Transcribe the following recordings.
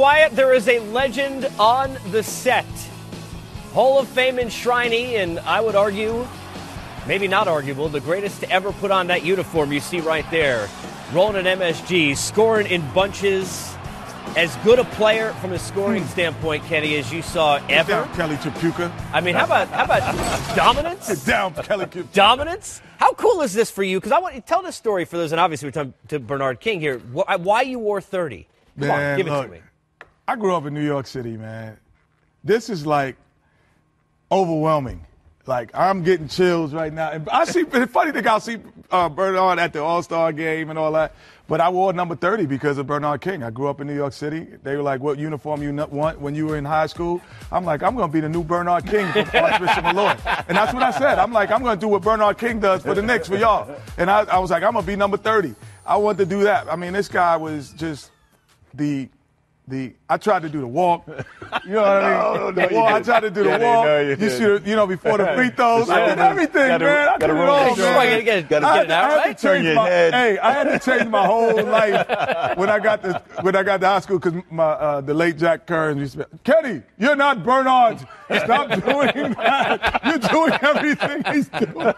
quiet, there is a legend on the set. Hall of Fame enshrinee, and I would argue, maybe not arguable, the greatest to ever put on that uniform you see right there. Rolling an MSG, scoring in bunches. As good a player from a scoring standpoint, Kenny, as you saw ever. Down, Kelly Tripucka. I mean, how about dominance? Down, Kelly Tripucka. Dominance? How cool is this for you? Because I want you to tell this story for those, and obviously we're talking to Bernard King here. Why you wore 30? Come on, give it to me. I grew up in New York City, man. This is like overwhelming. Like, I'm getting chills right now. And I see, the funny thing, I'll see Bernard at the All-Star game and all that. But I wore number 30 because of Bernard King. I grew up in New York City. They were like, what uniform you want when you were in high school? I'm like, I'm going to be the new Bernard King from Archbishop Malloy. And that's what I said. I'm like, I'm going to do what Bernard King does for the Knicks, for y'all. And I was like, I'm going to be number 30. I wanted to do that. I mean, this guy was just I tried to do the walk. You know what I mean? I tried to do the walk. You should, before the free throws. I did everything, man. I did it all, man. Got it out, right? Turn your head. Hey, I had to change my whole life when I got to high school because the late Jack Kearns used to be, Kenny, you're not Bernard. Stop doing that. You're doing everything he's doing.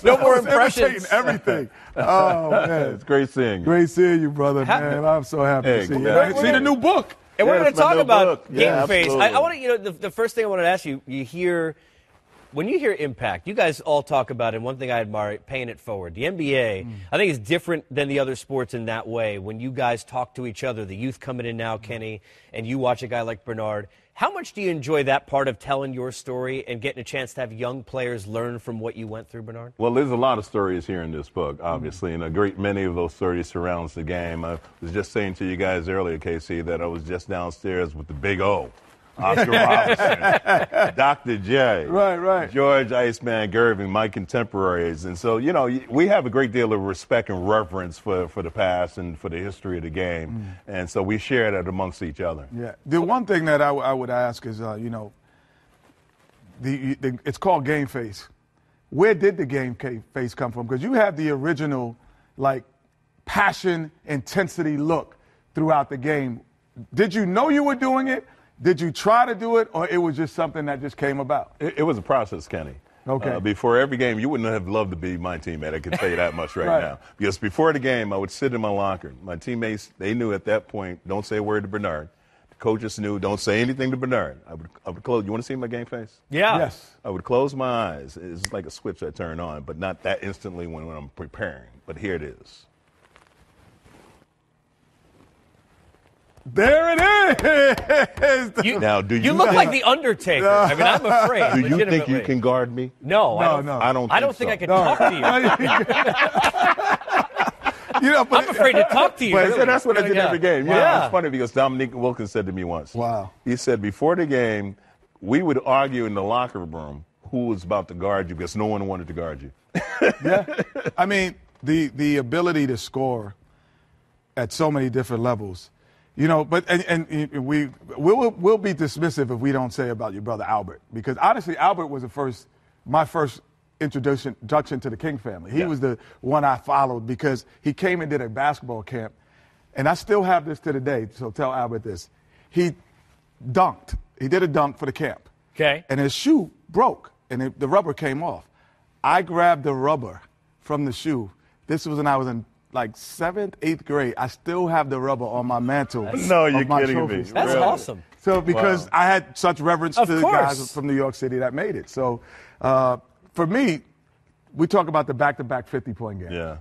No more impressions. Everything. Oh, man. It's great seeing you. Great seeing you, brother, man. I'm so happy to see you. See the new book. And we're going to talk about Game Face. I want to, the first thing I want to ask you, when you hear impact, you guys all talk about it. One thing I admire, paying it forward. The NBA, I think, is different than the other sports in that way. When you guys talk to each other, the youth coming in now, Kenny, and you watch a guy like Bernard, how much do you enjoy that part of telling your story and getting a chance to have young players learn from what you went through, Bernard? Well, there's a lot of stories here in this book, obviously, and a great many of those stories surrounds the game. I was just saying to you guys earlier, KC, that I was just downstairs with the big O. Oscar Robertson, Dr. J, right. George Iceman Gervin, my contemporaries. And so, we have a great deal of respect and reverence for the past and for the history of the game. And so we share that amongst each other. Yeah. The one thing that I would ask is, it's called Game Face. Where did the Game Face come from? Because you have the original, passion, intensity look throughout the game. Did you know you were doing it? Did you try to do it, or it was just something that just came about? It was a process, Kenny. Okay. Before every game, you wouldn't have loved to be my teammate. I can tell you that much right now. Because before the game, I would sit in my locker. My teammates, they knew at that point, don't say a word to Bernard. The coaches knew, don't say anything to Bernard. I would close. You want to see my game face? Yeah. Yes. I would close my eyes. It's like a switch I turn on, but not that instantly when I'm preparing. But here it is. There it is. You look like the Undertaker. I mean, I'm afraid. Do you think you can guard me? No. I don't think I can talk to you. I'm afraid to talk to you. But that's what I did every game. Yeah. It's funny because Dominique Wilkins said to me once. Wow. He said before the game, we would argue in the locker room who was about to guard you because no one wanted to guard you. Yeah. I mean, the ability to score at so many different levels. But we'll be dismissive if we don't say about your brother Albert, because honestly, Albert was my first introduction to the King family. He was the one I followed because he came and did a basketball camp, and I still have this to the day. So tell Albert this: he dunked. He did a dunk for the camp. Okay. And his shoe broke, and the rubber came off. I grabbed the rubber from the shoe. This was when I was in 7th, 8th grade. I still have the rubber on my mantle. No, you're kidding trophies. me. That's really? awesome. So because I had such reverence to the guys from New York City that made it. So for me, we talk about the back-to-back 50-point game. Yeah.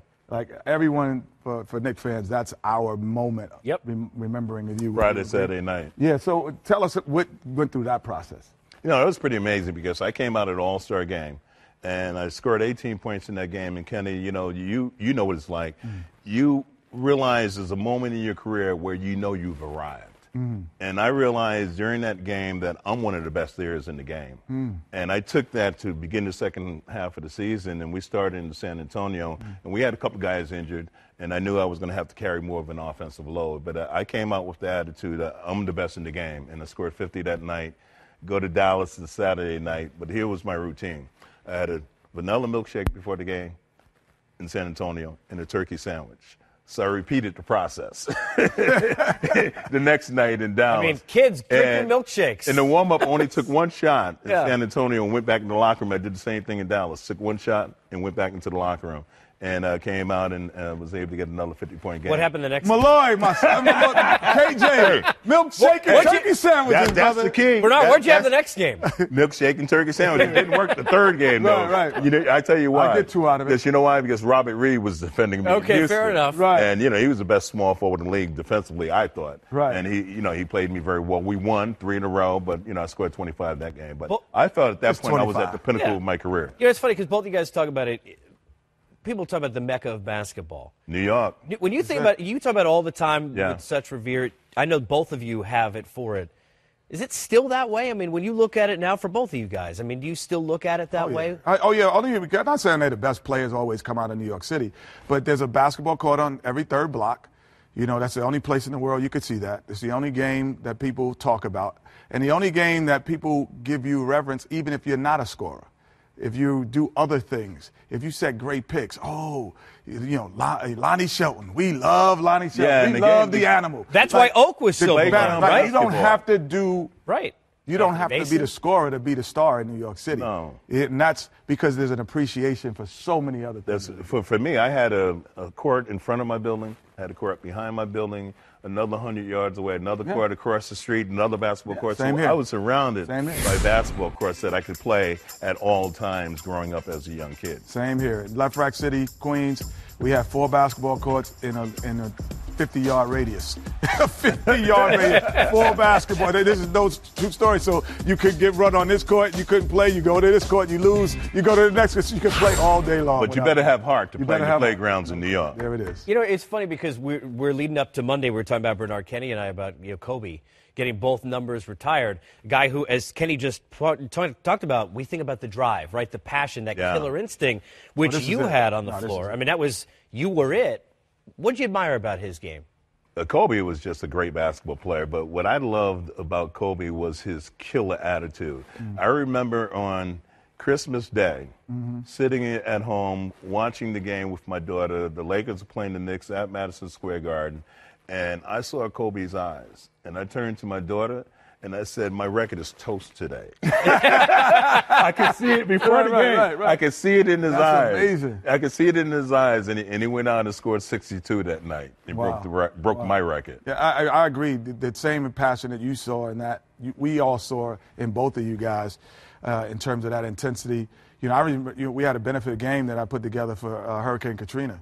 Everyone, for Knicks fans, that's our moment. Yep. Remembering of you. Friday, Saturday night. Yeah, so tell us what went through that process. It was pretty amazing because I came out at an All-Star game. And I scored 18 points in that game. And Kenny, you know what it's like. You realize there's a moment in your career where you've arrived. And I realized during that game that I'm one of the best players in the game. And I took that to begin the second half of the season, and we started in San Antonio, and we had a couple guys injured, and I knew I was going to have to carry more of an offensive load. But I came out with the attitude that I'm the best in the game, and I scored 50 that night, go to Dallas the Saturday night. But here was my routine. I had a vanilla milkshake before the game in San Antonio and a turkey sandwich. So I repeated the process the next night in Dallas. I mean, kids, drink your milkshakes. And the warm-up only took one shot in Yeah. San Antonio and went back in the locker room. I did the same thing in Dallas. Took one shot and went back into the locker room. And came out and was able to get another 50-point game. What happened the next Malloy, my son, KJ, milkshake and turkey sandwiches, That's brother. the key. Bernard, where'd you have the next game? Milkshake and turkey sandwich. It didn't work the third game, though. Right. You know, I tell you why. I get 2 out of it. Because you know why? Because Robert Reed was defending me. in Okay, Houston. fair enough. Right. And, you know, he was the best small forward in the league defensively, I thought. Right. And he played me very well. We won 3 in a row, but, you know, I scored 25 that game. But Well, I felt at that it's point I was at 25. the pinnacle Yeah. of my career. You know, it's funny because both of you guys talk about it. People talk about the mecca of basketball. New York. When you think about it, you talk about it all the time Yeah. with such revere. I know both of you have it for it. Is it still that way? I mean, when you look at it now for both of you guys, I mean, do you still look at it that way? Only because I'm not saying they're the best players always come out of New York City, but there's a basketball court on every third block. You know, that's the only place in the world you could see that. It's the only game that people talk about, and the only game that people give you reverence, even if you're not a scorer. If you do other things, if you set great picks, Lonnie Shelton. We love Lonnie Shelton. Yeah, and we the love game- the animal. That's why Oak was so playground, beloved, Like, right? you don't Basketball. have to do. Right. You don't have to be Basic. the scorer to be the star in New York City. No. And that's because there's an appreciation for so many other things. For me, I had a court in front of my building, I had a court behind my building, another 100 yards away, another court across the street, another basketball court. same So here. I was surrounded Same here. by basketball courts that I could play at all times growing up as a young kid. Same here. In Left Rack City, Queens, we have 4 basketball courts in a 50-yard radius. 50-yard radius, 4 basketball. This is no true story. So you could get run on this court, you couldn't play. You go to this court, you lose. You go to the next court, you can play all day long. But you better have heart to You play in better the have heart. playgrounds in New York. There it is. You know, it's funny because we're leading up to Monday. We're talking about Bernard Kenny and I about Kobe getting both numbers retired. A guy who, as Kenny just talked about, we think about the drive, right? The passion, that Yeah. killer instinct, which this is you it. had on the No, this floor. is it. I mean, you were it. What did you admire about his game? Kobe was just a great basketball player, but what I loved about Kobe was his killer attitude. I remember on Christmas Day, sitting at home watching the game with my daughter. The Lakers were playing the Knicks at Madison Square Garden, and I saw Kobe's eyes. And I turned to my daughter, and I said, my record is toast today. I could see it before the game. Right. I could see it in his That's eyes. amazing. I could see it in his eyes, and he went out and scored 62 that night. He Wow. broke my record. Yeah, I agree. The same passion that you saw and that we all saw in both of you guys in terms of that intensity. You know, I remember we had a benefit game that I put together for Hurricane Katrina,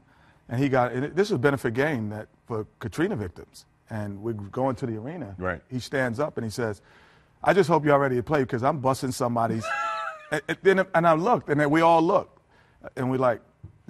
and this was a benefit game for Katrina victims. And we're going to the arena. Right. He stands up and he says, "I just hope y'all ready to play because I'm busting somebody's." and I looked, and then we all looked, and we're like,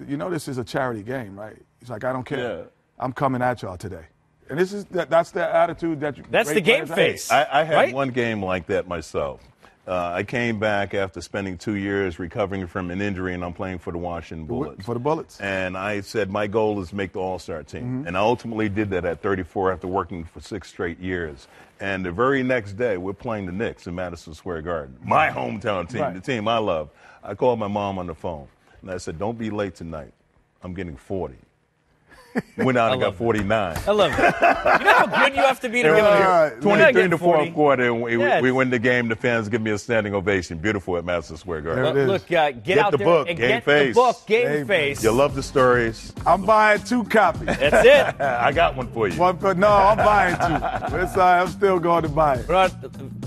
"You know, this is a charity game, right?" He's like, "I don't care. Yeah. I'm coming at y'all today." And that's the attitude that That's the great game players face. have. I had right? one game like that myself. I came back after spending 2 years recovering from an injury, and I'm playing for the Washington Bullets. For the Bullets. And I said my goal is to make the All-Star team. And I ultimately did that at 34 after working for 6 straight years. And the very next day, we're playing the Knicks in Madison Square Garden, my hometown team, Right. the team I love. I called my mom on the phone, and I said, don't be late tonight. I'm getting 40. Went out and got 49. I love it. You know how good you have to be to give it. 23 in the fourth quarter, and Yeah. we win the game. The fans give me a standing ovation. Beautiful at Madison Square Garden. There it is. Look, get Get out the there book, and Game get Face. the book, Game Game Face. You love the stories. I'm buying 2 copies. That's it. I got one for you. No, I'm buying 2. It's all right, I'm still going to buy it. Bernard,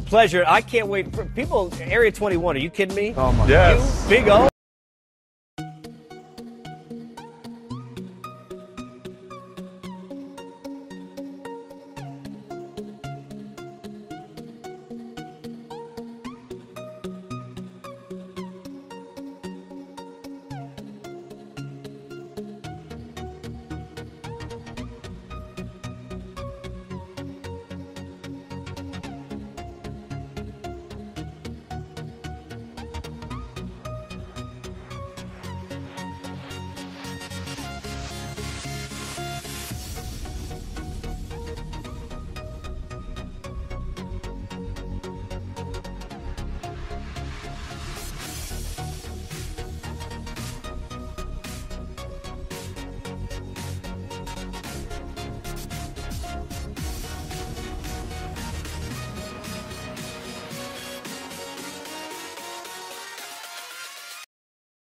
pleasure. I can't wait. For people, Area 21, are you kidding me? Oh, my God. Yes. You, Big O.